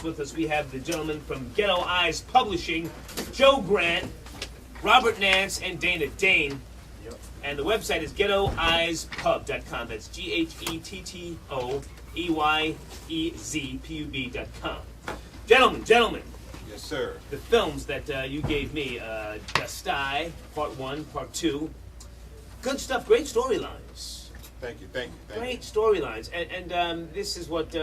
guests with us. We have the gentlemen from Ghetto Eyez Publishing, Joe Grant, Robert Nance, and Dane. Yep. And the website is ghettoeyezpub.com. That's GhettoEyezPub.com. Gentlemen. Yes, sir. The films that you gave me, Dustai, Part 1, Part 2. Good stuff, great storylines. Thank you. Great storylines. And this is what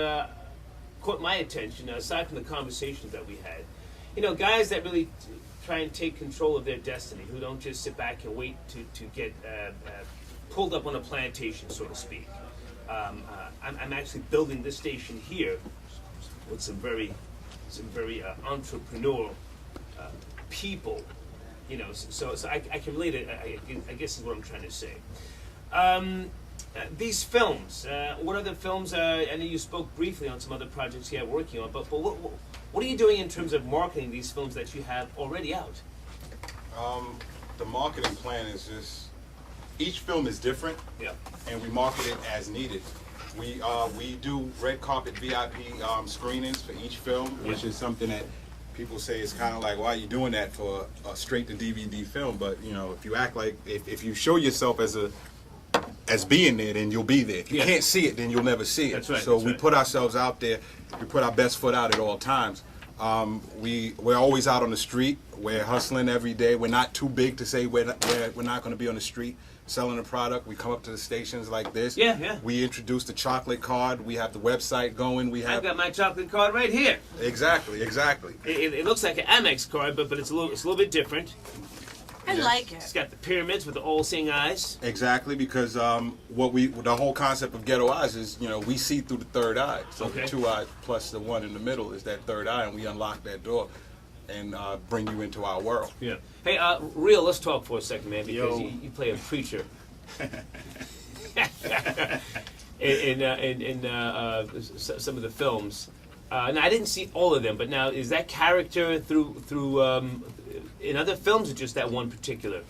caught my attention, aside from the conversations that we had. You know, guys that really try and take control of their destiny, who don't just sit back and wait to get pulled up on a plantation, so to speak. I'm actually building this station here with some very entrepreneurial people, you know. So I can relate it. I guess is what I'm trying to say. These films. What other films? I know you spoke briefly on some other projects you have working on, but what are you doing in terms of marketing these films that you have already out? The marketing plan is just, each film is different, Yeah. and we market it as needed. We do red carpet VIP screenings for each film, which is something that people say is kind of like, why are you doing that for a straight to DVD film? But you know, if you act like, if you show yourself as being there, then you'll be there. If you can't see it, then you'll never see it. That's right. So we put ourselves out there. We put our best foot out at all times. We're always out on the street. We're hustling every day. We're not too big to say we're not going to be on the street selling a product. We come up to the stations like this. Yeah. We introduced the chocolate card. We have the website going. I've got my chocolate card right here. Exactly. It looks like an Amex card, but it's a little bit different. I like it. It's got the pyramids with the all-seeing eyes. Exactly, because the whole concept of Ghetto Eyez is, you know, we see through the third eye. So the 2 eyes plus the one in the middle is that third eye, and we unlock that door and bring you into our world. Yeah. Hey, Real, let's talk for a second, man, because you play a preacher. in some of the films. Now, I didn't see all of them, but now, is that character through in other films or just that one particular?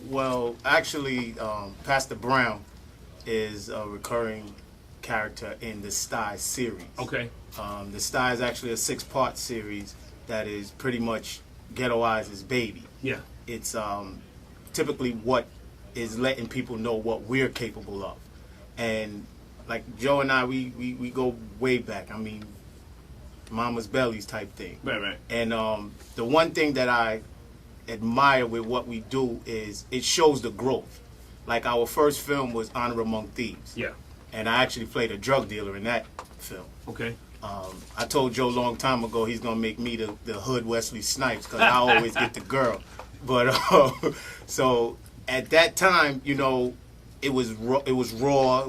Well, actually, Pastor Brown is a recurring character in the Sty series. Okay. The Sty is actually a 6-part series that is pretty much Ghetto Eyez's baby. Yeah. It's typically what is letting people know what we're capable of. And like Joe and I, we go way back. I mean, Mama's Bellies type thing. Right. And the one thing that I admire with what we do is it shows the growth. Like our first film was Honor Among Thieves. Yeah. And I actually played a drug dealer in that film. Okay. I told Joe a long time ago he's gonna make me the hood Wesley Snipes because I always get the girl. But so at that time, you know, it was raw, it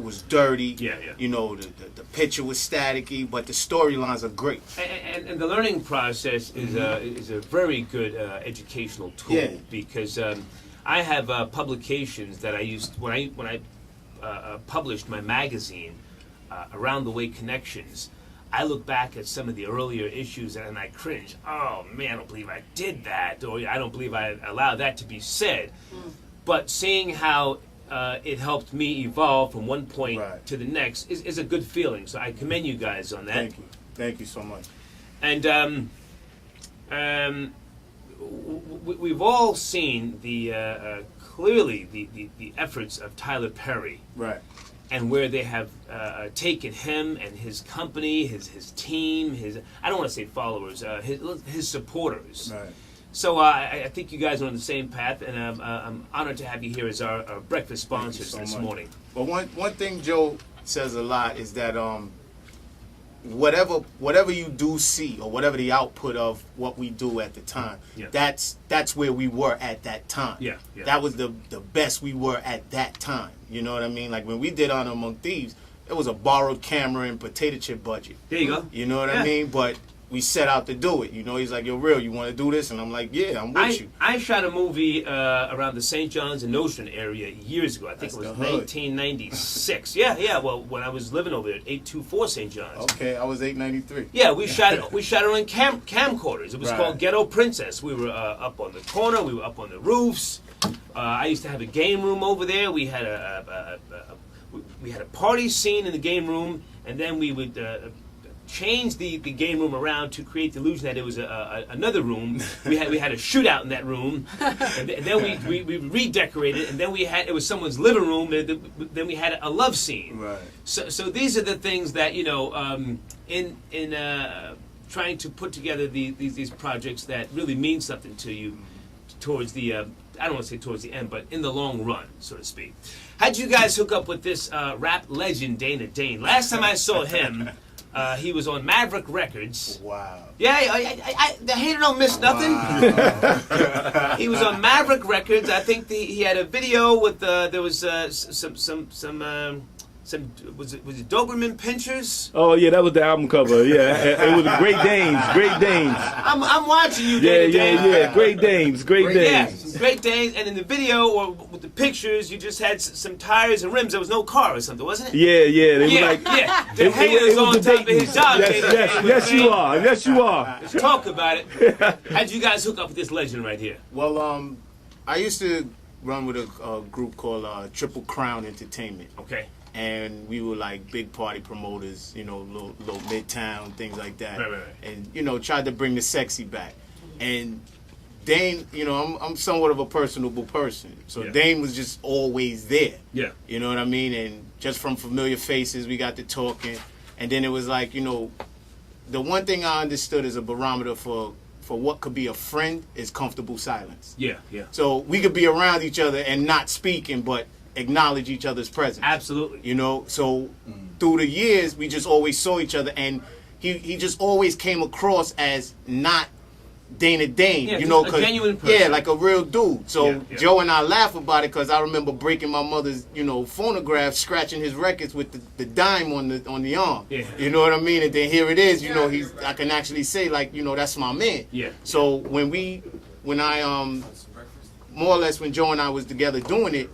was dirty. Yeah. You know, the picture was staticky, but the storylines are great. And the learning process is a very good educational tool because I have publications that I used when I published my magazine, Around the Way Connections. I look back at some of the earlier issues and I cringe. Oh man, I don't believe I did that, or I don't believe I allowed that to be said. But seeing how it helped me evolve from one point to the next is a good feeling. So I commend you guys on that. Thank you so much. And we've all seen clearly the efforts of Tyler Perry. Right. And where they have taken him and his company, his team, I don't want to say followers, his supporters. Right. So I think you guys are on the same path, and I'm honored to have you here as our breakfast sponsors this morning. But one thing Joe says a lot is that whatever you do see or whatever the output of what we do at the time, that's where we were at that time. Yeah. That was the best we were at that time. You know what I mean? Like when we did Honor Among Thieves, it was a borrowed camera and potato chip budget. There you go. You know what I mean? But we set out to do it. You know, he's like, yo, Real, you want to do this? And I'm like, yeah, I'm with you. I shot a movie around the St. John's and Nostrand area years ago. I think it was 1996. Yeah. Well, when I was living over there at 824 St. John's. Okay, I was 893. Yeah, we shot it on camcorders. It was called Ghetto Princess. We were up on the corner. We were up on the roofs. I used to have a game room over there. We had a party scene in the game room, and then we would changed the game room around to create the illusion that it was another room. We had a shootout in that room, and then we redecorated, and then it was someone's living room. Then we had a love scene. Right. So these are the things that in trying to put together these projects that really mean something to you towards the I don't want to say towards the end, but in the long run, so to speak. How'd you guys hook up with this rap legend, Dane? Last time I saw him, he was on Maverick Records. Wow. Yeah, the hater don't miss nothing. Wow. He was on Maverick Records. I think he had a video with there was some was it Doberman Pinschers? Oh yeah, that was the album cover. Yeah, it was Great Danes. I'm watching you. Yeah. Great Danes. Yeah, Great Danes. And in the video or with the pictures, you just had some tires and rims. There was no car or something, wasn't it? Yeah. They were like, the haters on top of his job. Yes, you are. Let's talk about it. How'd you guys hook up with this legend right here? Well, I used to run with a group called Triple Crown Entertainment. Okay. And we were like big party promoters, little Midtown, things like that. Right. And, tried to bring the sexy back. And Dane, I'm somewhat of a personable person. So Dane was just always there. Yeah. You know what I mean? And just from familiar faces, we got to talking. And then it was like, the one thing I understood as a barometer for what could be a friend is comfortable silence. Yeah. So we could be around each other and not speaking, but acknowledge each other's presence. Absolutely. So through the years, we just always saw each other, and he just always came across as not Dane, yeah, a genuine person. Yeah, like a real dude. So Yeah. Joe and I laugh about it because I remember breaking my mother's, phonograph, scratching his records with the dime on the arm. Yeah. You know what I mean? And then here it is, I can actually say like, that's my man. Yeah. So when I more or less when Joe and I was together doing it,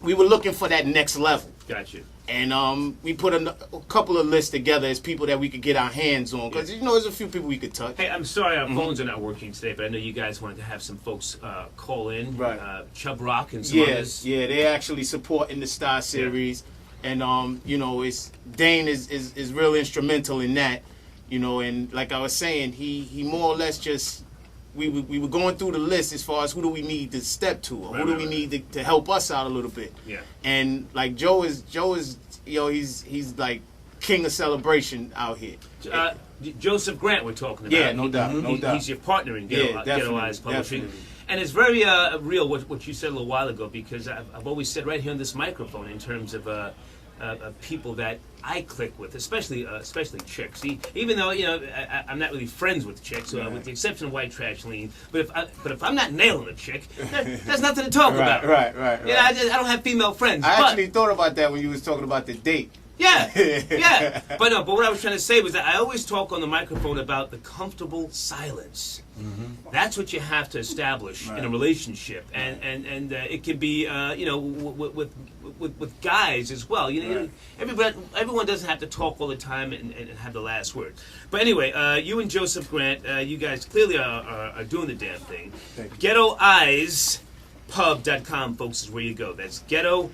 we were looking for that next level. Gotcha. And we put a couple of lists together as people that we could get our hands on. Because, there's a few people we could touch. Hey, I'm sorry our phones are not working today, but I know you guys wanted to have some folks call in. Right. Chub Rock and some others. Yeah, they actually supporting the Star Series. Yeah. And, it's Dane is real instrumental in that. And like I was saying, he more or less just... We were going through the list as far as who do we need to step to, or who do we need to help us out a little bit. Yeah. And like Joe is he's like king of celebration out here. Joseph Grant we're talking about. Yeah, no doubt, no doubt. He's your partner in Ghetto Eyez Publishing. Definitely. And it's very real what you said a little while ago, because I've always said right here on this microphone in terms of people that I click with, especially chicks. Even though I'm not really friends with chicks, with the exception of White Trash Helene. But if I'm not nailing a chick, there's nothing to talk about. Right. I don't have female friends. I actually thought about that when you was talking about the date. Yeah. But what I was trying to say was that I always talk on the microphone about the comfortable silence. Mm-hmm. That's what you have to establish in a relationship, and it can be with guys as well. Everyone doesn't have to talk all the time and have the last word. But anyway, you and Joseph Grant, you guys clearly are doing the damn thing. Ghetto Eyez Pub.com, folks, is where you go. That's Ghetto.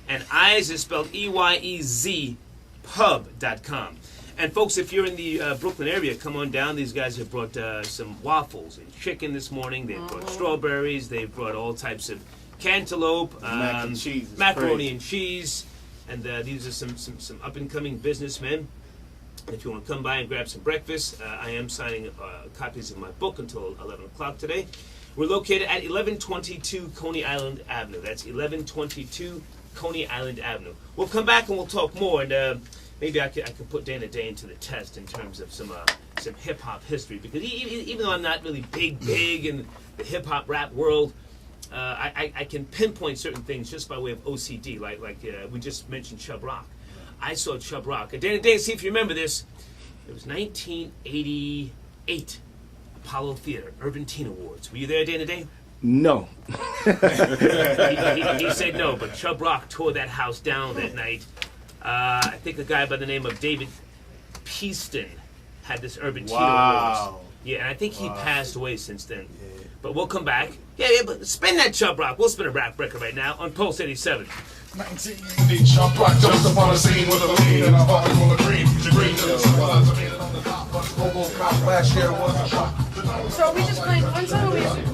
And Eyez is spelled E-Y-E-Z, pub.com. And folks, if you're in the Brooklyn area, come on down. These guys have brought some waffles and chicken this morning. They've brought strawberries. They've brought all types of cantaloupe, macaroni and cheese. And these are some up-and-coming businessmen. If you want to come by and grab some breakfast, I am signing copies of my book until 11 o'clock today. We're located at 1122 Coney Island Avenue. That's 1122 Coney Island Avenue. We'll come back and we'll talk more, and maybe I could put Dane to the test in terms of some hip hop history, because even though I'm not really big in the hip hop rap world, I can pinpoint certain things just by way of OCD. Like we just mentioned Chub Rock. I saw Chub Rock. Dane, see if you remember this. It was 1988, Apollo Theater, Urban Teen Awards. Were you there, Dane? No. he said no, but Chub Rock tore that house down that night. I think a guy by the name of David Peaston had this Urban Teen Awards. Yeah, and I think he passed away since then. Yeah. But we'll come back. Yeah, but spin that Chub Rock. We'll spin a rap record right now on Pulse 87. Shot black jumps upon the scene with a lean and a heart full of cream. The green to the sunrise, I made it on the top. Robocop last year was a shot. So we just played one song.